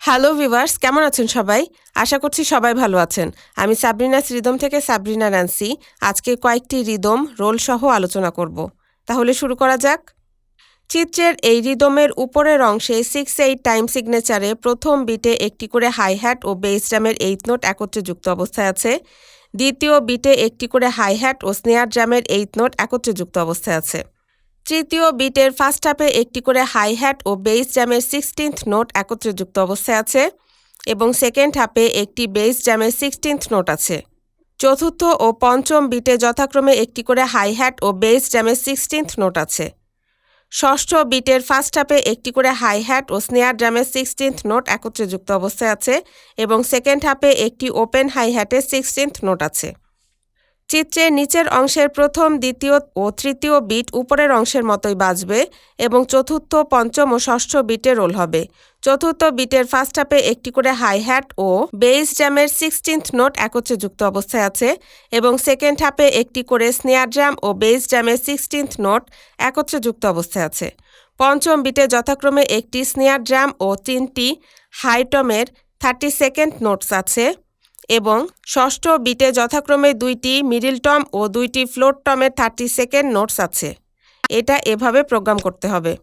Hello viewers, কেমন আছেন সবাই? আশা করছি সবাই ভালো আছেন। আমি সাবরিনাস রিদম থেকে সাবরিনা নান্সি। আজকে কয়েকটি রিদম রোল সহ আলোচনা করব। তাহলে শুরু করা যাক। চিত্রের এই রিদমের উপরের অংশে 6/8 টাইম সিগনেচারে প্রথম বিটে একটি করে হাই হ্যাট ও বেস ড্রামের 8 নোট একত্রে যুক্ত অবস্থায় আছে। দ্বিতীয় বিটে একটি করে হাই হ্যাট ও স্নেয়ার ড্রামের 8 নোট একত্রে যুক্ত অবস্থায় আছে। তৃতীয় বিটের ফার্স্ট হাফে একটি করে হাই হ্যাট ও বেস ড্রামের 16th নোট একত্রে যুক্ত অবস্থায় আছে এবং সেকেন্ড হাফে একটি বেস ড্রামের 16th নোট আছে। চতুর্থ ও পঞ্চম বিটে যথাক্রমে একটি করে হাই হ্যাট ও বেস ড্রামের 16th নোট আছে। ষষ্ঠ বিটের ফার্স্ট হাফে একটি করে হাই হ্যাট ও স্নেয়ার ড্রামের 16th নোট একত্রে যুক্ত অবস্থায় আছে এবং সেকেন্ড হাফে একটি ওপেন হাই হ্যাটের 16th নোট আছে। চিত্রের নিচের অংশের প্রথম, দ্বিতীয় ও তৃতীয় বিট উপরের অংশের মতোই বাজবে এবং চতুর্থ, পঞ্চম ও ষষ্ঠ বিটে রোল হবে। চতুর্থ বিটের ফার্স্ট হাফে একটি করে হাই হ্যাট ও বেস ড্রামের 16th নোট একত্রে যুক্ত অবস্থায় আছে এবং সেকেন্ড হাফে একটি করে স্নেয়ার ড্রাম ও বেস ড্রামের 16th নোট একত্রে যুক্ত অবস্থায় আছে। পঞ্চম বিটে যথাক্রমে একটি স্নেয়ার ড্রাম ও 3টি হাই টমের 32nd নোটস আছে এবং ষষ্ঠ বিটে যথাক্রমে 2টি মিডল টম ও 2টি ফ্লোট টমের 32nd নোটস আছে। এটা এভাবে প্রোগ্রাম করতে হবে।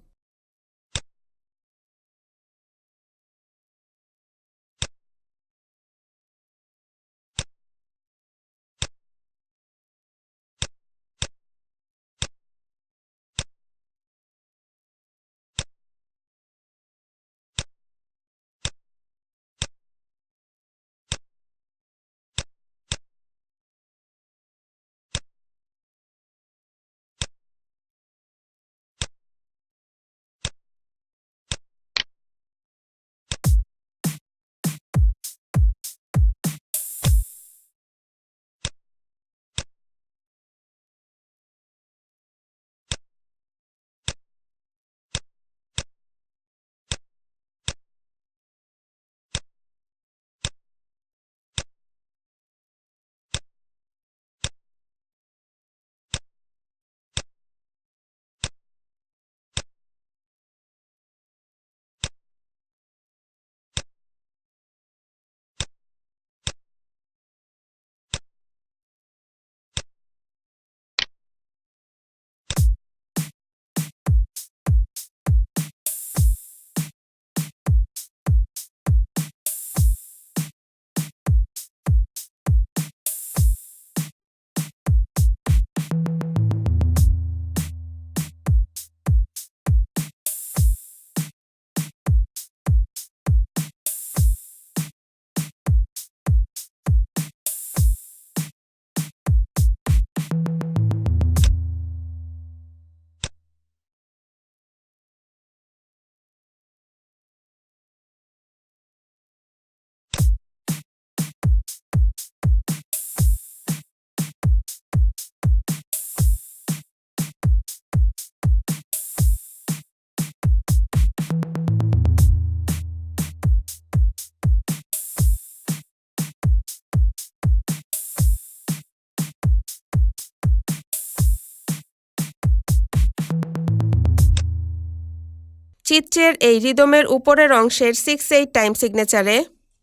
চিত্রের এই রিদমের উপরের অংশের 6/8 টাইম সিগনেচারে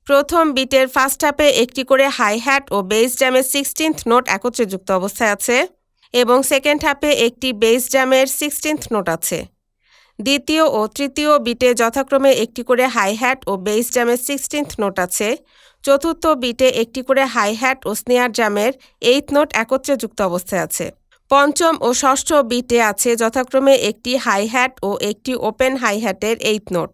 প্রথম বিটের ফার্স্ট হাফে একটি করে হাই হ্যাট ও বেস ড্রামের 16th নোট একত্রে যুক্ত অবস্থায় আছে এবং সেকেন্ড হাফে একটি বেস ড্রামের 16th নোট আছে। দ্বিতীয় ও তৃতীয় বিটে যথাক্রমে একটি করে হাই হ্যাট ও বেস ড্রামের 16th নোট আছে। চতুর্থ বিটে একটি করে হাই হ্যাট ও স্নেয়ার ড্রামের 8th নোট একত্রে যুক্ত অবস্থায় আছে। পঞ্চম ও ষষ্ঠ বিটে আছে যথাক্রমে একটি হাই হ্যাট ও একটি ওপেন হাই হ্যাটের 8th নোট।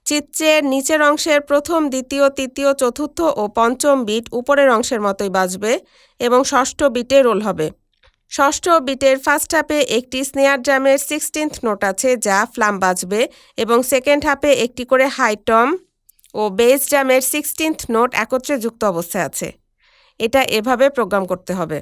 চিত্রের নিচের অংশের প্রথম, দ্বিতীয়, তৃতীয়, চতুর্থ ও পঞ্চম বিট উপরের অংশের মতোই বাজবে এবং ষষ্ঠ বিটে রোল হবে। ষষ্ঠ বিটের ফার্স্ট হাফে একটি স্নেয়ার ড্রামের 16th নোট আছে যা ফ্লাম বাজবে এবং সেকেন্ড হাফে একটি করে হাই টম ও বেস ড্রামের 16th নোট একত্রে যুক্ত অবস্থায় আছে। এটা এভাবে প্রোগ্রাম করতে হবে।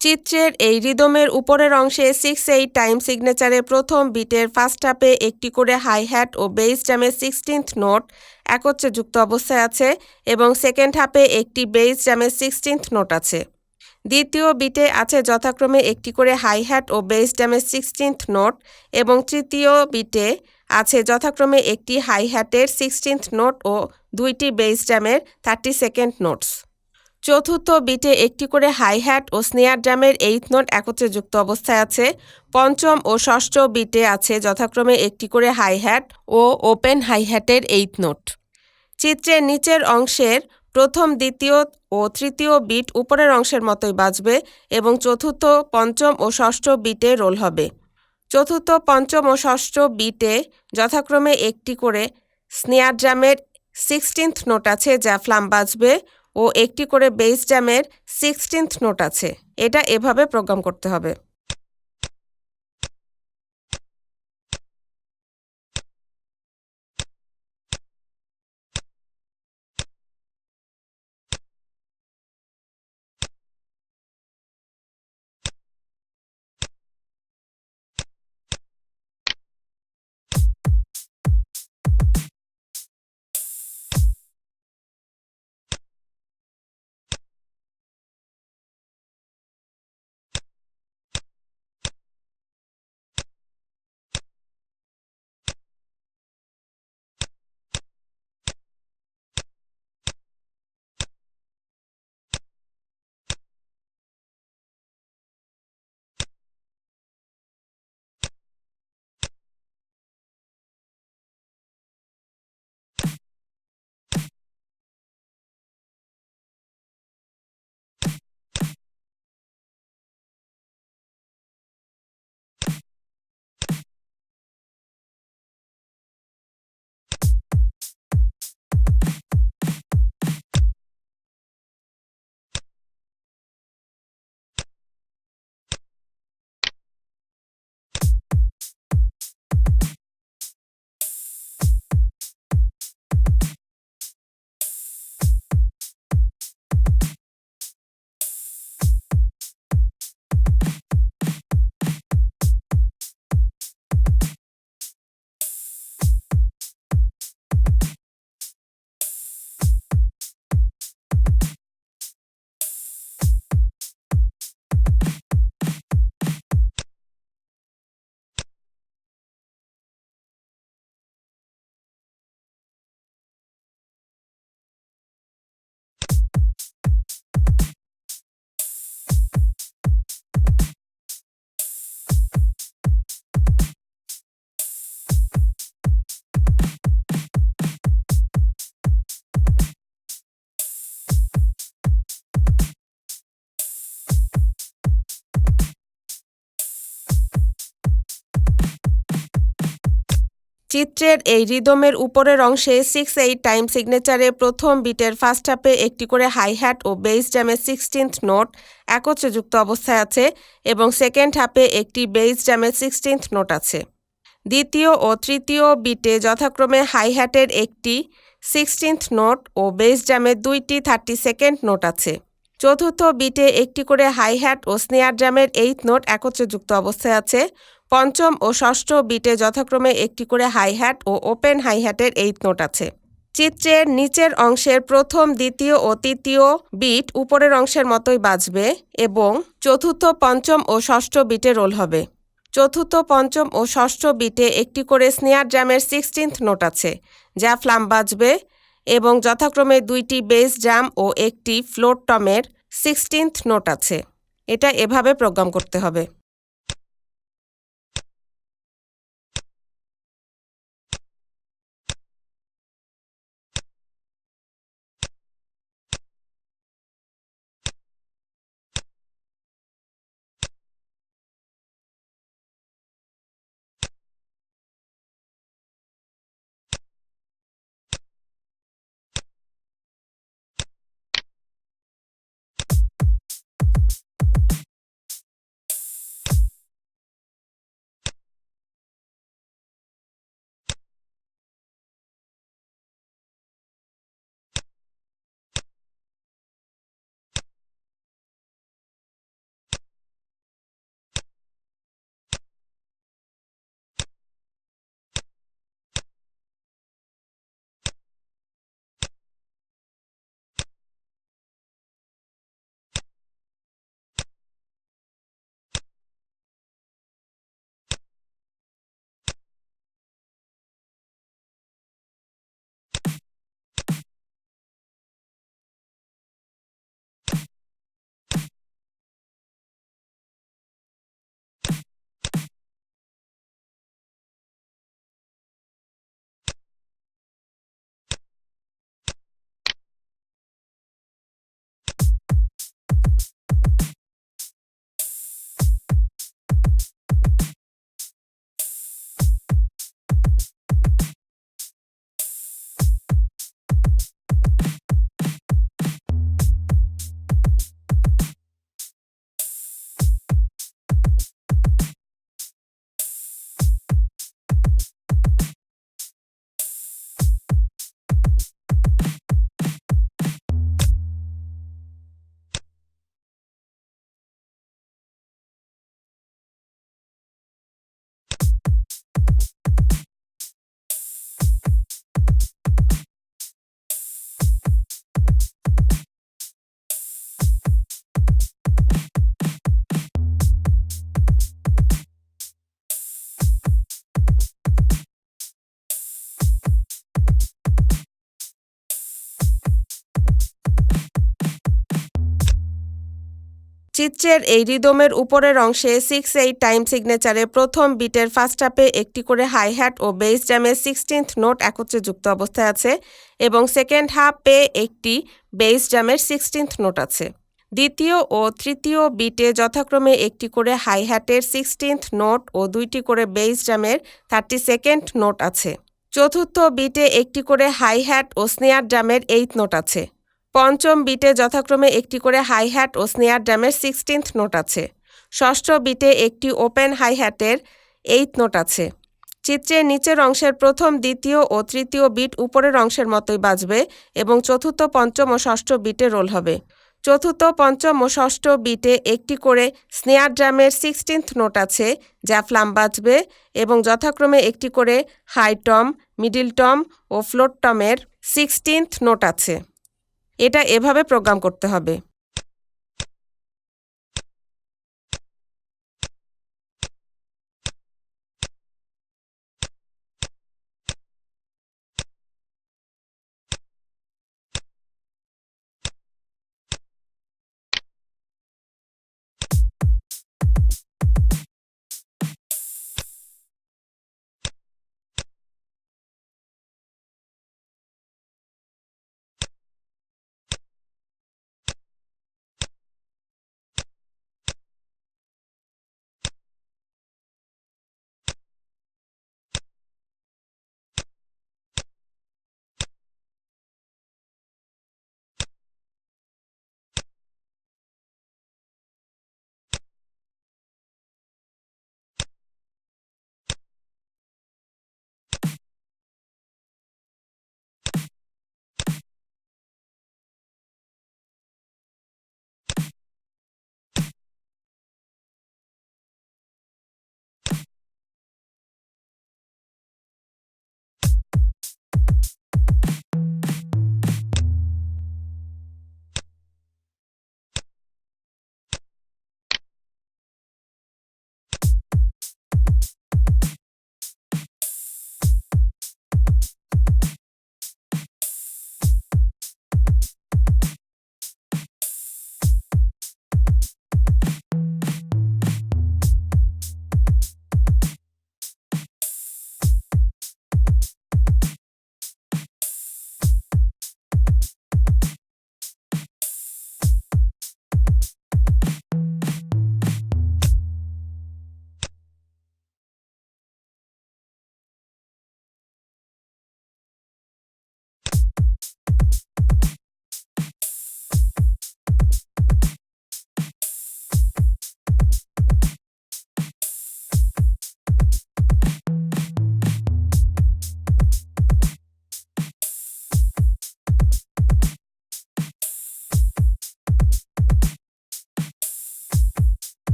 চিত্রের এই রিদমের উপরের অংশে 6/8 টাইম সিগনেচারে প্রথম বিটের ফার্স্ট হাফে একটি করে হাই হ্যাট ও বেস ড্রামের 16th নোট একত্রে যুক্ত অবস্থায় আছে এবং সেকেন্ড হাফে একটি বেস ড্রামের 16th নোট আছে। দ্বিতীয় বিটে আছে যথাক্রমে একটি করে হাই হ্যাট ও বেস ড্রামের 16th নোট এবং তৃতীয় বিটে আছে যথাক্রমে একটি হাই হ্যাটের 16th নোট ও দুইটি বেস ড্রামের 32nd নোটস। চতুর্থ বিটে একটি করে হাই হ্যাট ও স্নেয়ার ড্রামের 8th নোট একত্রে যুক্ত অবস্থায় আছে। পঞ্চম ও ষষ্ঠ বিটে আছে যথাক্রমে একটি করে হাই হ্যাট ও ওপেন হাই হ্যাটের 8th নোট। চিত্রের নিচের অংশের প্রথম, দ্বিতীয় ও তৃতীয় বিট উপরের অংশের মতোই বাজবে এবং চতুর্থ, পঞ্চম ও ষষ্ঠ বিটে রোল হবে। চতুর্থ, পঞ্চম ও ষষ্ঠ বিটে যথাক্রমে একটি করে স্নেয়ার ড্রামের 16th নোট আছে যা ফ্লাম বাজবে ও একটি করে বেস ড্রামের 16th নোট আছে। এটা এভাবে প্রোগ্রাম করতে হবে। চিত্রের এই রিদমের উপরের অংশে 6/8 টাইম সিগনেচারে প্রথম বিটের ফার্স্ট হাফে একটি করে হাই হ্যাট ও বেস ড্রামের 16th নোট একত্রে যুক্ত অবস্থায় আছে এবং সেকেন্ড হাফে একটি বেস ড্রামের 16th নোট আছে। দ্বিতীয় ও তৃতীয় বিটে যথাক্রমে হাই হ্যাটের একটি 16th নোট ও বেস ড্রামের দুইটি 32nd নোট আছে। চতুর্থ বিটে একটি করে হাই হ্যাট ও স্নেয়ার ড্রামের 8th নোট একত্রে যুক্ত অবস্থায় আছে। পঞ্চম ও ষষ্ঠ বিটে যথাক্রমে একটি করে হাই হ্যাট ও ওপেন হাই হ্যাটের 8th নোট আছে। চিত্রের নিচের অংশের প্রথম, দ্বিতীয় ও তৃতীয় বিট উপরের অংশের মতোই বাজবে এবং চতুর্থ, পঞ্চম ও ষষ্ঠ বিটে রোল হবে। চতুর্থ, পঞ্চম ও ষষ্ঠ বিটে একটি করে স্নেয়ার ড্রামের 16th নোট আছে যা ফ্লাম বাজবে এবং যথাক্রমে দুইটি বেস ড্রাম ও একটি ফ্লোট টমের 16th নোট আছে। এটা এভাবে প্রোগ্রাম করতে হবে। চিত্রের এই রিদমের উপরের অংশে 6/8 টাইম সিগনেচারে প্রথম বিটের ফার্স্ট হাফে একটি করে হাই হ্যাট ও বেস ড্রামের 16th নোট একত্রে যুক্ত অবস্থায় আছে এবং সেকেন্ড হাফে একটি বেস ড্রামের 16th নোট আছে। দ্বিতীয় ও তৃতীয় বিটে যথাক্রমে একটি করে হাই হ্যাটের 16th নোট ও দুইটি করে বেস ড্রামের 32nd নোট আছে। চতুর্থ বিটে একটি করে হাই হ্যাট ও স্নেয়ার ড্রামের 8th নোট আছে। পঞ্চম বিটে যথাক্রমে একটি করে হাই হ্যাট ও স্নেয়ার ড্রামের 16th নোট আছে। ষষ্ঠ বিটে একটি ওপেন হাই হ্যাটের 8th নোট আছে। চিত্রের নিচের অংশের প্রথম, দ্বিতীয় ও তৃতীয় বিট উপরের অংশের মতোই বাজবে এবং চতুর্থ, পঞ্চম ও ষষ্ঠ বিটে রোল হবে। চতুর্থ, পঞ্চম ও ষষ্ঠ বিটে একটি করে স্নেয়ার ড্রামের 16th নোট আছে যা ফ্লাম বাজবে এবং যথাক্রমে একটি করে হাই টম, মিডিল টম ও ফ্লোট টমের 16th নোট আছে। এটা এভাবে প্রোগ্রাম করতে হবে।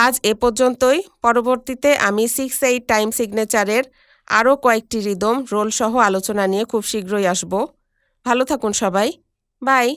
আজ এ পর্যন্তই। পরবর্তীতে আমি 6/8 টাইম সিগনেচারের আরও কয়েকটি রিদম রোল সহ আলোচনা নিয়ে খুব শীঘ্রই আসব। ভালো থাকুন সবাই। বাই।